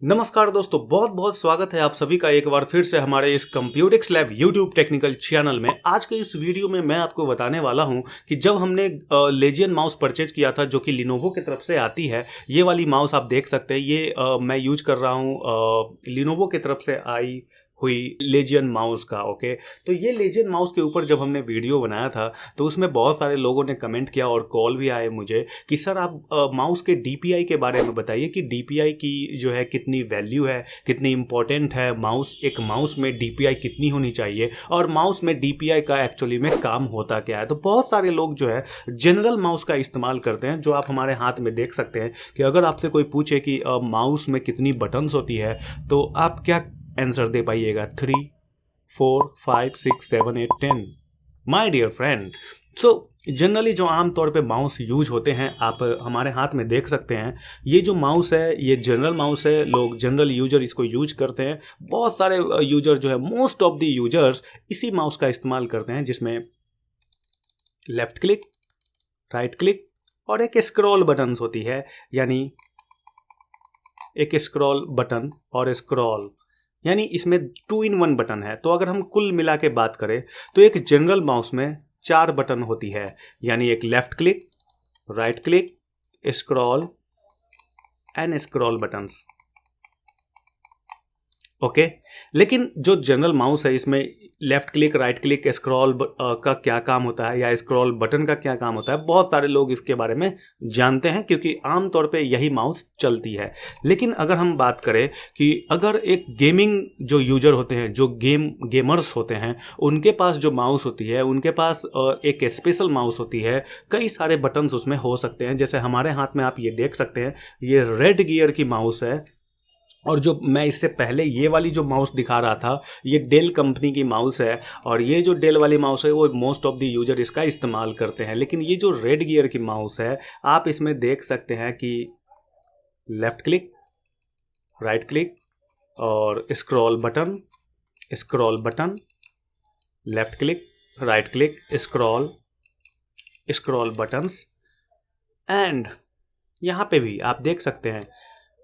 नमस्कार दोस्तों, बहुत बहुत स्वागत है आप सभी का एक बार फिर से हमारे इस कंप्यूटिक्स लैब यूट्यूब टेक्निकल चैनल में। आज के इस वीडियो में मैं आपको बताने वाला हूं कि जब हमने लेजियन माउस परचेज किया था जो कि लिनोवो की तरफ से आती है। ये वाली माउस आप देख सकते हैं, ये मैं यूज कर रहा हूं लिनोवो की तरफ से आई हुई लेजियन माउस का। ओके, तो ये लेजियन माउस के ऊपर जब हमने वीडियो बनाया था तो उसमें बहुत सारे लोगों ने कमेंट किया और कॉल भी आए मुझे कि सर आप माउस के डीपीआई के बारे में बताइए कि डीपीआई की जो है कितनी वैल्यू है, कितनी इंपॉर्टेंट है। एक माउस में डीपीआई कितनी होनी चाहिए और माउस में डीपीआई का एक्चुअली में काम होता क्या है। तो बहुत सारे लोग जो है जनरल माउस का इस्तेमाल करते हैं, जो आप हमारे हाथ में देख सकते हैं कि अगर आपसे कोई पूछे कि माउस में कितनी बटन्स होती है तो आप क्या आंसर दे पाइएगा? 3, 4, 5, 6, 7, 8, 10। My dear friend, so generally जो आमतौर पे माउस यूज होते हैं आप हमारे हाथ में देख सकते हैं। ये जो माउस है ये जनरल माउस है, लोग जनरल यूजर इसको यूज करते हैं। बहुत सारे यूजर जो है, मोस्ट ऑफ द यूजर्स इसी माउस का इस्तेमाल करते हैं, जिसमें लेफ्ट क्लिक, राइट क्लिक और एक स्क्रॉल बटन्स होती है, यानी एक स्क्रॉल बटन और स्क्रॉल, यानी इसमें 2 in 1 बटन है। तो अगर हम कुल मिला के बात करें तो एक जनरल माउस में 4 बटन होती है, यानी एक left click, right click, scroll and scroll buttons. Okay, लेकिन जो जनरल माउस है इसमें left click, right click, scroll का क्या काम होता है या स्क्रॉल बटन का क्या काम होता है, बहुत सारे लोग इसके बारे में जानते हैं क्योंकि आमतौर पे यही माउस चलती है। लेकिन अगर हम बात करें कि अगर एक गेमिंग जो यूजर होते हैं, जो गेमर्स होते हैं, उनके पास जो माउस होती है, उनके पास एक स्पेशल माउस होती है, कई सारे बटन्स उसमें हो सकते हैं। जैसे हमारे हाथ में आप ये देख सकते हैं, ये रेड गियर की माउस है। और जो मैं इससे पहले ये वाली जो माउस दिखा रहा था, ये डेल कंपनी की माउस है और ये जो डेल वाली माउस है वो मोस्ट ऑफ द यूजर इसका इस्तेमाल करते हैं। लेकिन ये जो रेड गियर की माउस है, आप इसमें देख सकते हैं कि लेफ्ट क्लिक, राइट क्लिक और scroll button, left click, right click, scroll buttons and यहाँ पे भी आप देख सकते हैं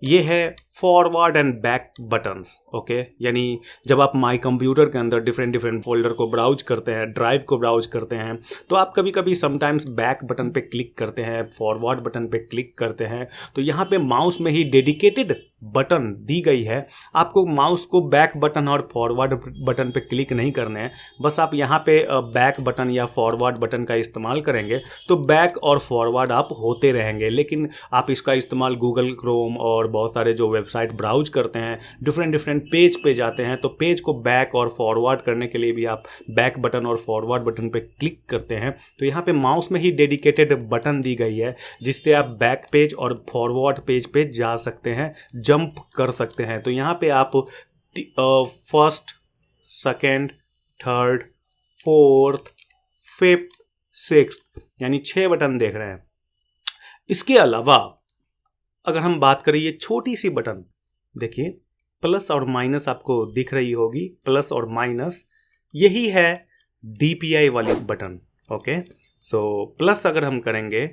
ये है forward and back buttons. Okay, यानी जब आप माई कंप्यूटर के अंदर डिफरेंट फोल्डर को ब्राउज करते हैं, ड्राइव को ब्राउज करते हैं, तो आप कभी कभी समटाइम्स बैक बटन पे क्लिक करते हैं, फॉरवर्ड बटन पे क्लिक करते हैं। तो यहाँ पे माउस में ही डेडिकेटेड बटन दी गई है। आपको माउस को बैक बटन और फॉरवर्ड बटन पे क्लिक नहीं करने हैं, बस आप यहाँ पे बैक बटन या फॉरवर्ड बटन का इस्तेमाल करेंगे तो बैक और फॉरवर्ड आप होते रहेंगे। लेकिन आप इसका इस्तेमाल गूगल क्रोम और बहुत सारे जो वेबसाइट ब्राउज करते हैं, डिफरेंट पेज पे जाते हैं, तो पेज को बैक और फॉरवर्ड करने के लिए भी आप बैक बटन और फॉरवर्ड बटन पे क्लिक करते हैं। तो यहाँ पे माउस में ही डेडिकेटेड बटन दी गई है जिससे आप बैक पेज और फॉरवर्ड पेज पे जा सकते हैं, जंप कर सकते हैं। तो यहाँ पे आप first, second, third, fourth, fifth, sixth यानी 6 बटन देख रहे हैं। इसके अलावा अगर हम बात करें, ये छोटी सी बटन देखिए, प्लस और माइनस आपको दिख रही होगी, प्लस और माइनस, यही है डीपीआई वाली बटन। ओके, सो प्लस अगर हम करेंगे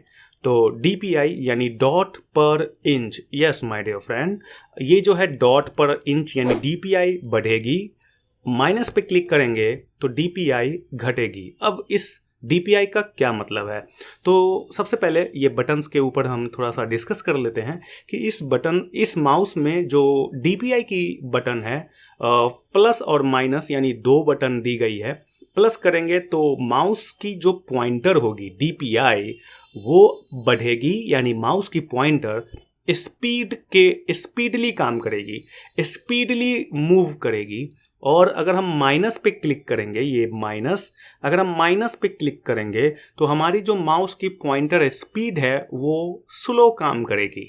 तो डीपीआई यानी dot per inch. Yes my dear friend, ये जो है डॉट पर इंच यानी डीपीआई बढ़ेगी। माइनस पे क्लिक करेंगे तो डीपीआई घटेगी। अब इस डीपीआई का क्या मतलब है? तो सबसे पहले ये बटन्स के ऊपर हम थोड़ा सा डिस्कस कर लेते हैं कि इस माउस में जो डीपीआई की बटन है, प्लस और माइनस यानी 2 बटन दी गई है। प्लस करेंगे तो माउस की जो पॉइंटर होगी डीपीआई वो बढ़ेगी, यानी माउस की पॉइंटर स्पीडली काम करेगी, स्पीडली मूव करेगी। और अगर हम माइनस पे क्लिक करेंगे, ये माइनस, अगर हम माइनस पे क्लिक करेंगे तो हमारी जो माउस की पॉइंटर स्पीड है वो स्लो काम करेगी।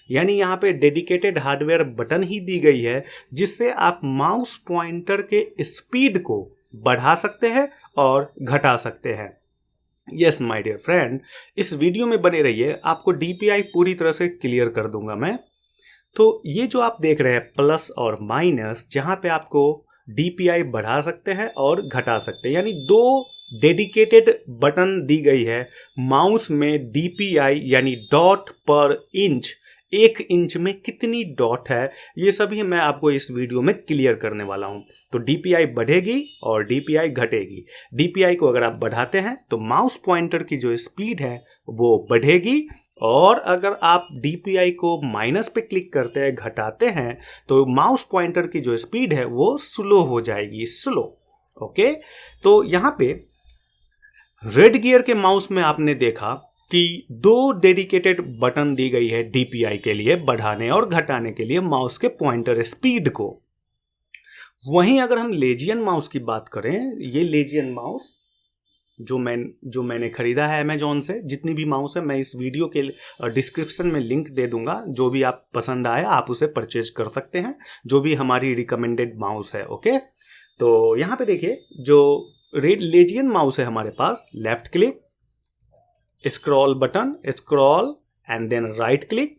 यानी यहाँ पे डेडिकेटेड हार्डवेयर बटन ही दी गई है जिससे आप माउस पॉइंटर के स्पीड को बढ़ा सकते हैं और घटा सकते हैं। यस माय डियर फ्रेंड, इस वीडियो में बने रहिए, आपको डीपीआई पूरी तरह से क्लियर कर दूंगा मैं। तो ये जो आप देख रहे हैं प्लस और माइनस, जहाँ पे आपको डीपीआई बढ़ा सकते हैं और घटा सकते हैं, यानी 2 डेडिकेटेड बटन दी गई है माउस में। डीपीआई यानी डॉट पर इंच 1 इंच में कितनी डॉट है, ये सभी मैं आपको इस वीडियो में क्लियर करने वाला हूं। तो DPI बढ़ेगी और DPI घटेगी। DPI को अगर आप बढ़ाते हैं तो माउस पॉइंटर की जो स्पीड है वो बढ़ेगी, और अगर आप DPI को माइनस पे क्लिक करते हैं, घटाते हैं, तो माउस पॉइंटर की जो स्पीड है वो स्लो हो जाएगी, स्लो। ओके, तो यहाँ पे रेड गियर के माउस में आपने देखा कि 2 डेडिकेटेड बटन दी गई है DPI के लिए, बढ़ाने और घटाने के लिए माउस के पॉइंटर स्पीड को। वहीं अगर हम लेजियन माउस की बात करें, ये लेजियन माउस जो मैंने खरीदा है अमेजोन से, जितनी भी माउस है मैं इस वीडियो के डिस्क्रिप्शन में लिंक दे दूंगा, जो भी आप पसंद आए आप उसे परचेज कर सकते हैं, जो भी हमारी रिकमेंडेड माउस है। ओके, तो यहाँ पे देखिए जो रेड लेजियन माउस है हमारे पास, left click, scroll button, scroll and then right click,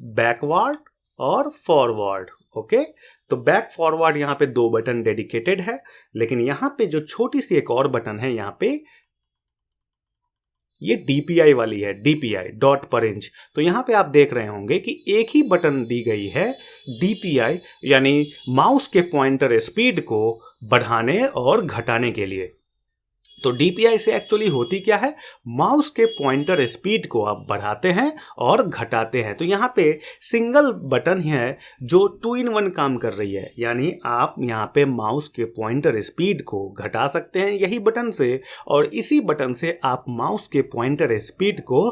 backward और फॉरवर्ड। ओके, तो बैक फॉरवर्ड यहाँ पे 2 बटन डेडिकेटेड है, लेकिन यहाँ पे जो छोटी सी एक और बटन है, यहाँ पे ये DPI वाली है, DPI डॉट पर इंच। तो यहाँ पे आप देख रहे होंगे कि एक ही बटन दी गई है DPI, यानी माउस के पॉइंटर स्पीड को बढ़ाने और घटाने के लिए। तो DPI से एक्चुअली होती क्या है, माउस के पॉइंटर स्पीड को आप बढ़ाते हैं और घटाते हैं। तो यहाँ पे सिंगल बटन है जो 2 in 1 काम कर रही है, यानी आप यहाँ पे माउस के पॉइंटर स्पीड को घटा सकते हैं यही बटन से, और इसी बटन से आप माउस के पॉइंटर स्पीड को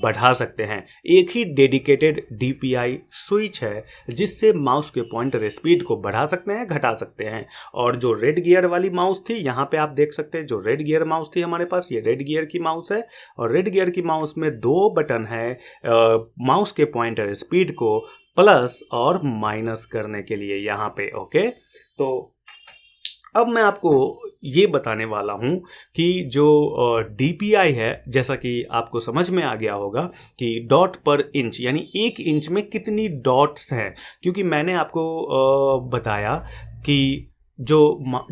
बढ़ा सकते हैं। एक ही डेडिकेटेड DPI स्विच है जिससे माउस के पॉइंटर स्पीड को बढ़ा सकते हैं, घटा सकते हैं। और जो रेड गियर वाली माउस थी, यहाँ पे आप देख सकते हैं जो रेड गियर माउस थी हमारे पास, ये रेड गियर की माउस है, और रेड गियर की माउस में 2 बटन है माउस के पॉइंटर स्पीड को प्लस और माइनस करने के लिए यहाँ पे। ओके, तो अब मैं आपको ये बताने वाला हूँ कि जो DPI है, जैसा कि आपको समझ में आ गया होगा कि डॉट पर इंच, यानी 1 इंच में कितनी डॉट्स हैं, क्योंकि मैंने आपको बताया कि जो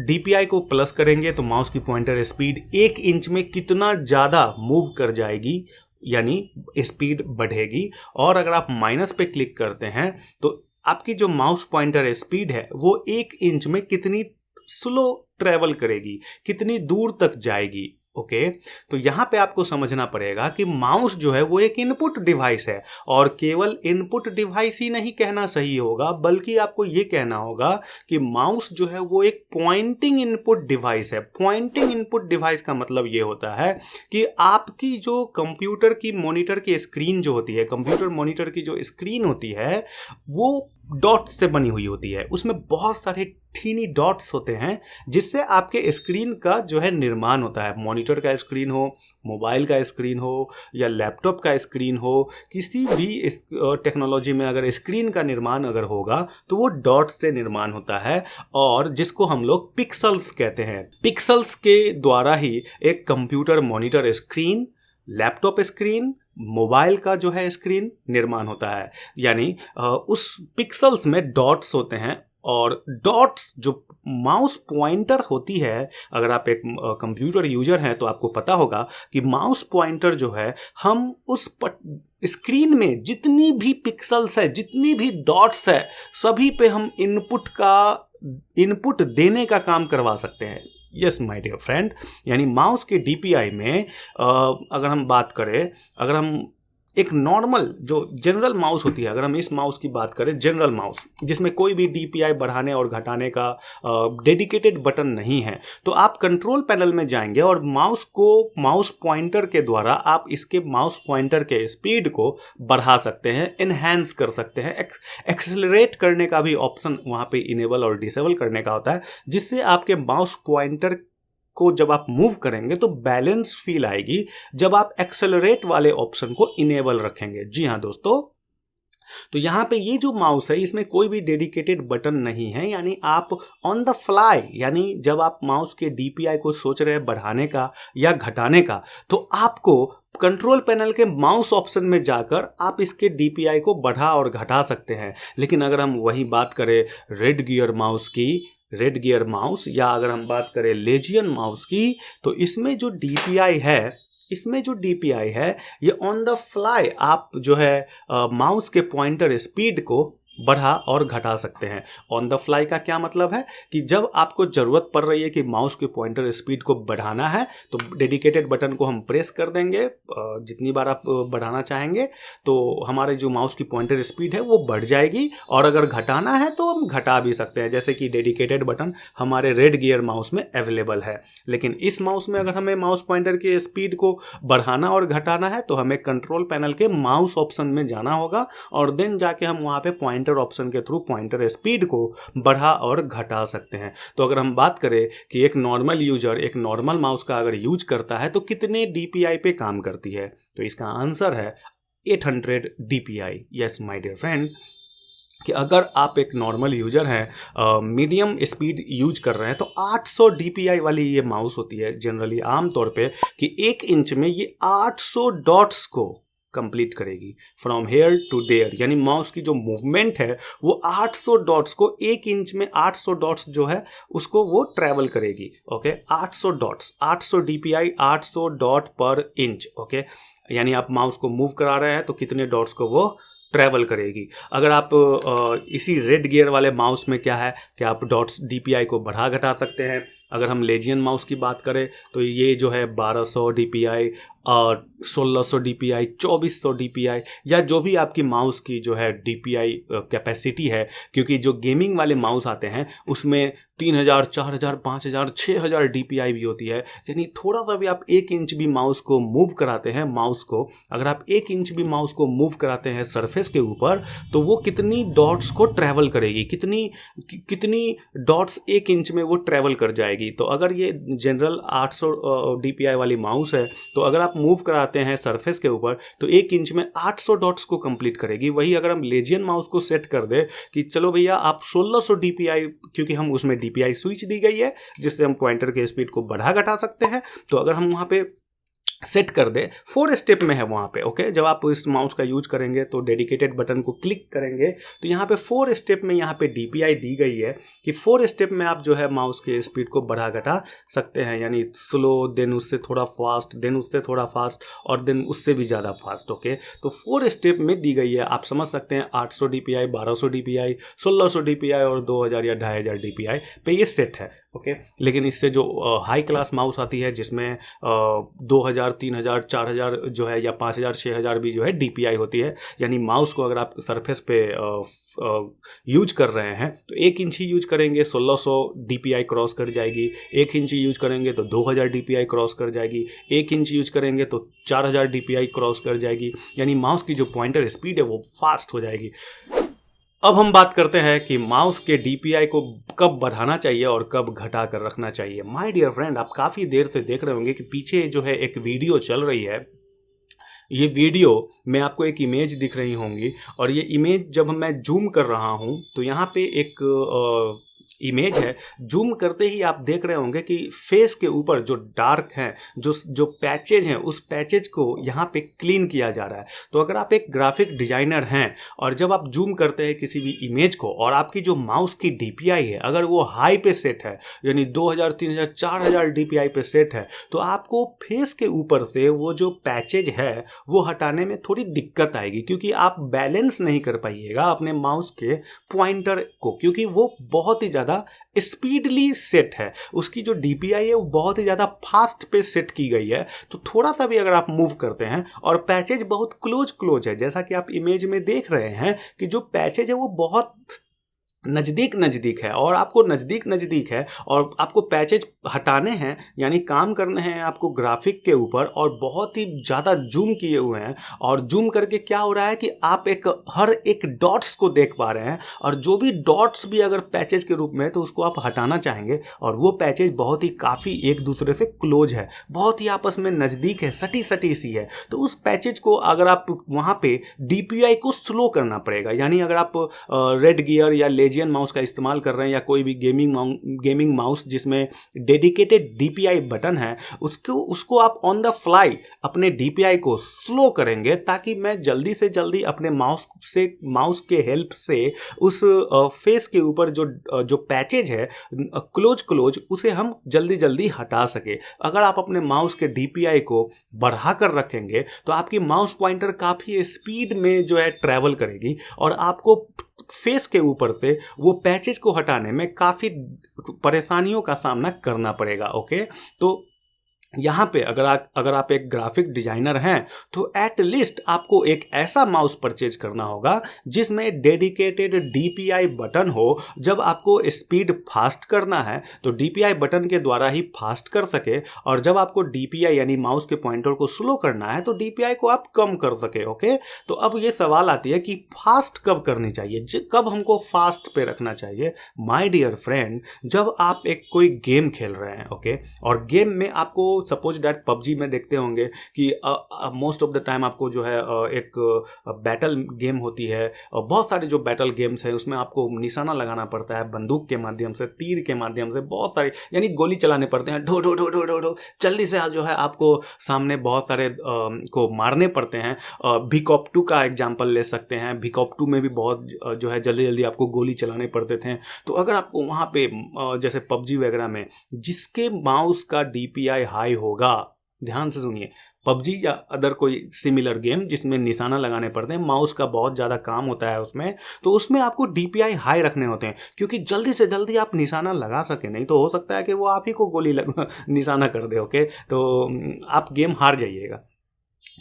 DPI को प्लस करेंगे तो माउस की पॉइंटर स्पीड 1 इंच में कितना ज़्यादा मूव कर जाएगी, यानी स्पीड बढ़ेगी। और अगर आप माइनस पे क्लिक करते हैं तो आपकी जो माउस पॉइंटर स्पीड है वो 1 इंच में कितनी स्लो ट्रेवल करेगी, कितनी दूर तक जाएगी। ओके, तो यहाँ पे आपको समझना पड़ेगा कि माउस जो है वो एक इनपुट डिवाइस है, और केवल इनपुट डिवाइस ही नहीं कहना सही होगा, बल्कि आपको ये कहना होगा कि माउस जो है वो एक पॉइंटिंग इनपुट डिवाइस है। पॉइंटिंग इनपुट डिवाइस का मतलब ये होता है कि आपकी जो कंप्यूटर की मॉनिटर की स्क्रीन जो होती है, कंप्यूटर मॉनिटर की जो स्क्रीन होती है वो डॉट से बनी हुई होती है, उसमें बहुत सारे थीनी डॉट्स होते हैं जिससे आपके स्क्रीन का जो है निर्माण होता है। मॉनिटर का स्क्रीन हो, मोबाइल का स्क्रीन हो या लैपटॉप का स्क्रीन हो, किसी भी इस टेक्नोलॉजी में अगर स्क्रीन का निर्माण अगर होगा तो वो डॉट से निर्माण होता है, और जिसको हम लोग पिक्सल्स कहते हैं। पिक्सल्स के द्वारा ही एक computer monitor screen, laptop screen, mobile का जो है स्क्रीन निर्माण होता है। यानी उस पिक्सल्स में डॉट्स होते हैं, और डॉट्स जो माउस पॉइंटर होती है, अगर आप एक कंप्यूटर यूजर हैं तो आपको पता होगा कि माउस पॉइंटर जो है, हम उस स्क्रीन में जितनी भी पिक्सल्स है, जितनी भी डॉट्स है, सभी पे हम इनपुट देने का काम करवा सकते हैं। यस माय डियर फ्रेंड, यानी माउस के DPI में अगर हम बात करें, अगर हम एक नॉर्मल जो जनरल माउस होती है, अगर हम इस माउस की बात करें, जनरल माउस जिसमें कोई भी DPI बढ़ाने और घटाने का डेडिकेटेड बटन नहीं है, तो आप कंट्रोल पैनल में जाएंगे और माउस पॉइंटर के द्वारा आप इसके माउस पॉइंटर के स्पीड को बढ़ा सकते हैं, एनहांस कर सकते हैं। एक्सेलरेट करने का भी ऑप्शन वहाँ पे इनेबल और डिसेबल करने का होता है, जिससे आपके माउस पॉइंटर को जब आप मूव करेंगे तो बैलेंस फील आएगी जब आप एक्सेलरेट वाले ऑप्शन को इनेबल रखेंगे। जी हाँ दोस्तों, तो यहाँ पे ये जो माउस है इसमें कोई भी डेडिकेटेड बटन नहीं है, यानी आप ऑन द फ्लाई, यानी जब आप माउस के DPI को सोच रहे हैं बढ़ाने का या घटाने का, तो आपको कंट्रोल पैनल के माउस ऑप्शन में जाकर आप इसके DPI को बढ़ा और घटा सकते हैं। लेकिन अगर हम वही बात करें रेड गियर माउस या अगर हम बात करें लेजियन माउस की, तो इसमें जो DPI है इसमें जो DPI है ये ऑन द फ्लाई आप जो है माउस के पॉइंटर स्पीड को बढ़ा और घटा सकते हैं। ऑन द फ्लाई का क्या मतलब है कि जब आपको ज़रूरत पड़ रही है कि माउस के पॉइंटर स्पीड को बढ़ाना है तो डेडिकेटेड बटन को हम प्रेस कर देंगे, जितनी बार आप बढ़ाना चाहेंगे तो हमारे जो माउस की पॉइंटर स्पीड है वो बढ़ जाएगी, और अगर घटाना है तो हम घटा भी सकते हैं, जैसे कि डेडिकेटेड बटन हमारे रेड गियर माउस में अवेलेबल है। लेकिन इस माउस में अगर हमें माउस पॉइंटर के स्पीड को बढ़ाना और घटाना है तो हमें कंट्रोल पैनल के माउस ऑप्शन में जाना होगा, और देन जाके हम वहाँ पे पॉइंटर ऑप्शन के थ्रू पॉइंटर स्पीड को बढ़ा और घटा सकते हैं। तो अगर हम बात करें कि एक नॉर्मल यूजर एक नॉर्मल माउस का अगर यूज करता है तो कितने DPI पे काम करती है, तो इसका आंसर है 800 DPI। Yes my dear friend, कि अगर आप एक नॉर्मल यूजर हैं, मीडियम स्पीड यूज कर रहे हैं तो 800 DPI वाली ये माउस होती है जनरली आमतौर पे, कि 1 इंच में ये 800 डॉट्स को कंप्लीट करेगी फ्रॉम हेयर टू देयर, यानी माउस की जो मूवमेंट है वो 800 डॉट्स को 1 इंच में 800 डॉट्स जो है उसको वो ट्रैवल करेगी। Okay, 800 dots, 800 DPI, 800 dot per inch. Okay, यानी आप माउस को मूव करा रहे हैं तो कितने डॉट्स को वो ट्रैवल करेगी। अगर आप इसी रेड गियर वाले माउस में क्या है कि आप डॉट्स DPI को बढ़ा घटा सकते हैं। अगर हम लेजियन माउस की बात करें तो ये जो है 1200 DPI और 1600 DPI, 2400 DPI, या जो भी आपकी माउस की जो है DPI कैपेसिटी है, क्योंकि जो गेमिंग वाले माउस आते हैं उसमें 3000, 4000, 5000, 6000 DPI भी होती है। यानी थोड़ा सा भी आप 1 इंच भी माउस को मूव कराते हैं, माउस को अगर आप 1 इंच भी माउस को मूव कराते हैं सरफेस के ऊपर तो वो कितनी डॉट्स को ट्रैवल करेगी, कितनी डॉट्स 1 इंच में वो ट्रैवल कर जाएगी। तो अगर ये जनरल 800 DPI वाली माउस है तो अगर आप मूव कराते हैं सरफेस के ऊपर तो 1 इंच में 800 डॉट्स को कंप्लीट करेगी। वही अगर हम लेजियन माउस को सेट कर दे कि चलो भैया आप 1600 DPI, क्योंकि हम उसमें DPI स्विच दी गई है जिससे हम पॉइंटर के स्पीड को बढ़ा घटा सकते हैं, तो अगर हम वहाँ पे सेट कर दे 4 स्टेप में है वहाँ पे। ओके, जब आप इस माउस का यूज करेंगे तो डेडिकेटेड बटन को क्लिक करेंगे तो यहाँ पे 4 स्टेप में यहाँ पे DPI दी गई है कि 4 स्टेप में आप जो है माउस के स्पीड को बढ़ा घटा सकते हैं, यानी स्लो, देन उससे थोड़ा फास्ट, देन उससे थोड़ा फास्ट, और देन उससे भी ज़्यादा फास्ट। ओके, तो 4 स्टेप में दी गई है। आप समझ सकते हैं 800 DPI, 1200 DPI, 1600 DPI और 2000 या 2500 DPI पे ये सेट है। ओके, लेकिन इससे जो हाई क्लास माउस आती है जिसमें 2000, 3000, 4000 जो है या 5000, 6000 भी जो है DPI होती है, यानी माउस को अगर आप सरफेस पे यूज कर रहे हैं तो 1 इंच ही यूज करेंगे 1600 DPI क्रॉस कर जाएगी, 1 इंच यूज करेंगे तो 2000 DPI क्रॉस कर जाएगी, 1 इंच यूज करेंगे तो 4000 DPI क्रॉस कर जाएगी, यानी माउस की जो पॉइंटर स्पीड है वो फास्ट हो जाएगी। अब हम बात करते हैं कि माउस के DPI को कब बढ़ाना चाहिए और कब घटा कर रखना चाहिए। माय डियर फ्रेंड, आप काफ़ी देर से देख रहे होंगे कि पीछे जो है एक वीडियो चल रही है। ये वीडियो में आपको एक इमेज दिख रही होंगी, और ये इमेज जब मैं जूम कर रहा हूँ तो यहाँ पे एक इमेज है। जूम करते ही आप देख रहे होंगे कि फेस के ऊपर जो डार्क हैं, जो पैचेज हैं, उस पैचेज को यहाँ पे क्लीन किया जा रहा है। तो अगर आप एक ग्राफिक डिजाइनर हैं और जब आप जूम करते हैं किसी भी इमेज को और आपकी जो माउस की DPI है अगर वो हाई पे सेट है, यानी 2000, 3000, 4000 DPI पे सेट है, तो आपको फेस के ऊपर से वो जो पैचेज है वो हटाने में थोड़ी दिक्कत आएगी, क्योंकि आप बैलेंस नहीं कर पाइएगा अपने माउस के पॉइंटर को, क्योंकि वो बहुत ही ज़्यादा स्पीडली सेट है। उसकी जो DPI है वो बहुत ही ज़्यादा फास्ट पे सेट की गई है। तो थोड़ा सा भी अगर आप मूव करते हैं और पैचेज बहुत क्लोज है, जैसा कि आप इमेज में देख रहे हैं कि जो पैचेज है वो बहुत नज़दीक है, और आपको नज़दीक है और आपको पैचेज हटाने हैं, यानी काम करने हैं आपको ग्राफिक के ऊपर, और बहुत ही ज़्यादा जूम किए हुए हैं। और जूम करके क्या हो रहा है कि आप हर एक डॉट्स को देख पा रहे हैं, और जो भी डॉट्स भी अगर पैचेज के रूप में है तो उसको आप हटाना चाहेंगे, और वो पैचेज बहुत ही काफ़ी एक दूसरे से क्लोज है, बहुत ही आपस में नज़दीक है, सटी सी है। तो उस पैचेज को अगर आप वहाँ पे DPI को स्लो करना पड़ेगा, यानी अगर आप रेड गियर या लेजियन माउस का इस्तेमाल कर रहे हैं या कोई भी गेमिंग माउस जिसमें डेडिकेटेड DPI बटन है, उसको आप ऑन द फ्लाई अपने DPI को स्लो करेंगे ताकि मैं जल्दी से जल्दी अपने माउस के हेल्प से उस फेस के ऊपर जो पैचेज है क्लोज उसे हम जल्दी जल्दी हटा सके। अगर आप अपने माउस के DPI को बढ़ा कर रखेंगे तो आपकी माउस पॉइंटर काफ़ी स्पीड में जो है ट्रैवल करेगी और आपको फेस के ऊपर से वो पैचेज को हटाने में काफ़ी परेशानियों का सामना करना पड़ेगा। ओके, तो यहाँ पे अगर आप एक ग्राफिक डिजाइनर हैं तो एटलीस्ट आपको एक ऐसा माउस परचेज करना होगा जिसमें डेडिकेटेड DPI बटन हो। जब आपको स्पीड फास्ट करना है तो DPI बटन के द्वारा ही फास्ट कर सके, और जब आपको DPI यानी माउस के पॉइंटर को स्लो करना है तो DPI को आप कम कर सके। ओके, तो अब ये सवाल आती है कि फास्ट कब करनी चाहिए, कब हमको फास्ट पे रखना चाहिए। माय डियर फ्रेंड, जब आप एक कोई गेम खेल रहे हैं, ओके, और गेम में आपको सपोज दैट PUBG में देखते होंगे कि मोस्ट ऑफ द टाइम आपको जो है एक बैटल गेम होती है, बहुत सारे जो बैटल गेम्स हैं उसमें आपको निशाना लगाना पड़ता है बंदूक के माध्यम से, तीर के माध्यम से, बहुत सारे यानी गोली चलाने पड़ते हैं, ढो ढो ढो ढो ढो ढो जल्दी से जो है आपको सामने बहुत सारे को मारने पड़ते हैं। VCOP 2 का एग्जाम्पल ले सकते हैं। VCOP 2 में भी बहुत जो है जल्दी जल्दी आपको गोली चलाने पड़ते थे। तो अगर आपको वहाँ पे जैसे PUBG वगैरह में जिसके माउस का DPI हाई होगा, ध्यान से सुनिए, PUBG या अदर कोई सिमिलर गेम जिसमें निशाना लगाने पड़ते हैं, माउस का बहुत ज़्यादा काम होता है उसमें, तो उसमें आपको DPI हाई रखने होते हैं क्योंकि जल्दी से जल्दी आप निशाना लगा सके, नहीं तो हो सकता है कि वो आप ही को गोली निशाना कर दे। ओके, तो आप गेम हार जाइएगा।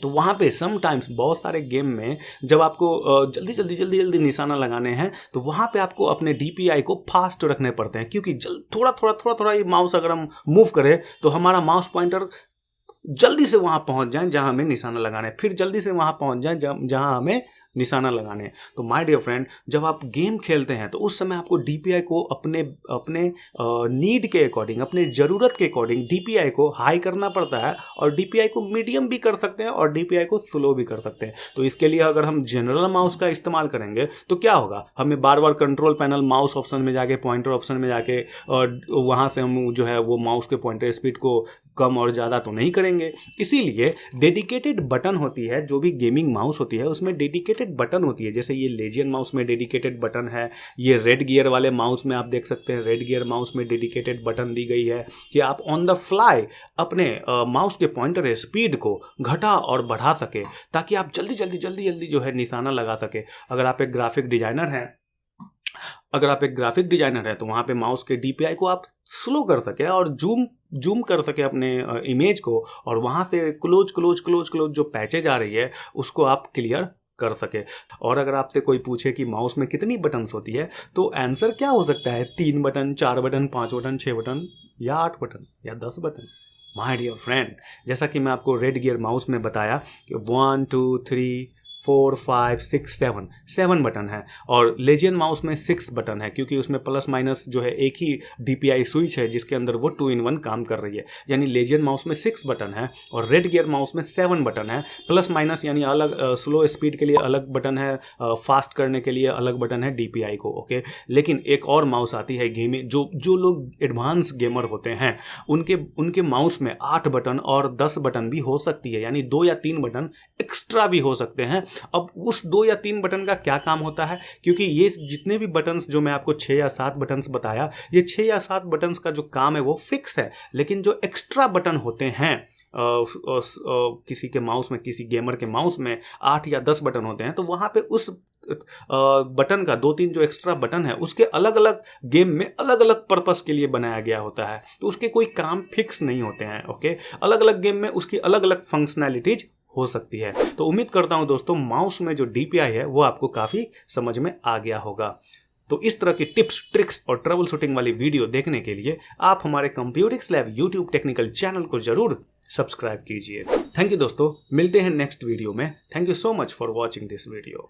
तो वहाँ पे समटाइम्स बहुत सारे गेम में जब आपको जल्दी निशाना लगाने हैं तो वहाँ पे आपको अपने DPI को फास्ट रखने पड़ते हैं क्योंकि थोड़ा ये माउस अगर हम मूव करें तो हमारा माउस पॉइंटर जल्दी से वहाँ पहुँच जाए जहाँ हमें निशाना लगाना है, फिर जल्दी से वहाँ पहुँच जाए जहाँ हमें निशाना लगाने हैं। तो माय डियर फ्रेंड, जब आप गेम खेलते हैं तो उस समय आपको DPI को अपने नीड के अकॉर्डिंग, अपने ज़रूरत के अकॉर्डिंग DPI को हाई करना पड़ता है, और DPI को मीडियम भी कर सकते हैं और DPI को स्लो भी कर सकते हैं। तो इसके लिए अगर हम जनरल माउस का इस्तेमाल करेंगे तो क्या होगा, हमें बार बार कंट्रोल पैनल माउस ऑप्शन में जाके, पॉइंटर ऑप्शन में जाके, और वहाँ से हम जो है वो माउस के पॉइंटर स्पीड को कम और ज़्यादा तो नहीं करेंगे। इसीलिए डेडिकेटेड बटन होती है, जो भी गेमिंग माउस होती है उसमें डेडिकेटेड बटन होती है। जैसे ये लेजियन माउस में डेडिकेटेड बटन है, ये रेड गियर वाले माउस में आप देख सकते हैं रेड गियर माउस में डेडिकेटेड बटन दी गई है कि आप ऑन द फ्लाई अपने माउस के पॉइंटर स्पीड को घटा और बढ़ा सके ताकि आप जल्दी जो है निशाना लगा सके। अगर आप एक ग्राफिक डिजाइनर हैं तो वहाँ पे माउस के DPI को आप स्लो कर सके और जूम कर सके अपने इमेज को, और वहाँ से क्लोज जो पैचेज आ रही है उसको आप क्लियर कर सके। और अगर आपसे कोई पूछे कि माउस में कितनी बटन्स होती है तो आंसर क्या हो सकता है, 3 बटन, 4 बटन, 5 बटन, 6 बटन या 8 बटन या 10 बटन। माय डियर फ्रेंड, जैसा कि मैं आपको रेड गियर माउस में बताया कि 1 2 3 4 5 6 7 बटन है, और लेजियन माउस में 6 बटन है क्योंकि उसमें प्लस माइनस जो है एक ही DPI स्विच है जिसके अंदर वो 2-in-1 काम कर रही है। यानी लेजियन माउस में 6 बटन है और रेड गियर माउस में 7 बटन है। प्लस माइनस यानी अलग स्लो स्पीड के लिए अलग बटन है, फास्ट करने के लिए अलग बटन है DPI को। ओके, लेकिन एक और माउस आती है गेमिंग, जो लोग एडवांस गेमर होते हैं उनके माउस में 8 बटन और 10 बटन भी हो सकती है, यानी 2 या 3 बटन एक्स्ट्रा भी हो सकते हैं। अब उस 2 या 3 बटन का क्या काम होता है, क्योंकि ये जितने भी बटन्स जो मैं आपको 6 या 7 बटन्स बताया, ये 6 या 7 बटन्स का जो काम है वो फिक्स है, लेकिन जो एक्स्ट्रा बटन होते हैं किसी के माउस में, किसी गेमर के माउस में 8 या 10 बटन होते हैं, तो वहाँ पे उस बटन का 2-3 जो एक्स्ट्रा बटन है उसके अलग अलग गेम में अलग अलग पर्पस के लिए बनाया गया होता है, तो उसके कोई काम फिक्स नहीं होते हैं। ओके, अलग अलग गेम में उसकी अलग अलग फंक्शनैलिटीज हो सकती है। तो उम्मीद करता हूं दोस्तों माउस में जो DPI है वो आपको काफ़ी समझ में आ गया होगा। तो इस तरह की टिप्स, ट्रिक्स और ट्रबल शूटिंग वाली वीडियो देखने के लिए आप हमारे कंप्यूटिक्स लैब यूट्यूब टेक्निकल चैनल को जरूर सब्सक्राइब कीजिए। थैंक यू दोस्तों, मिलते हैं नेक्स्ट वीडियो में। Thank you so much for watching this video.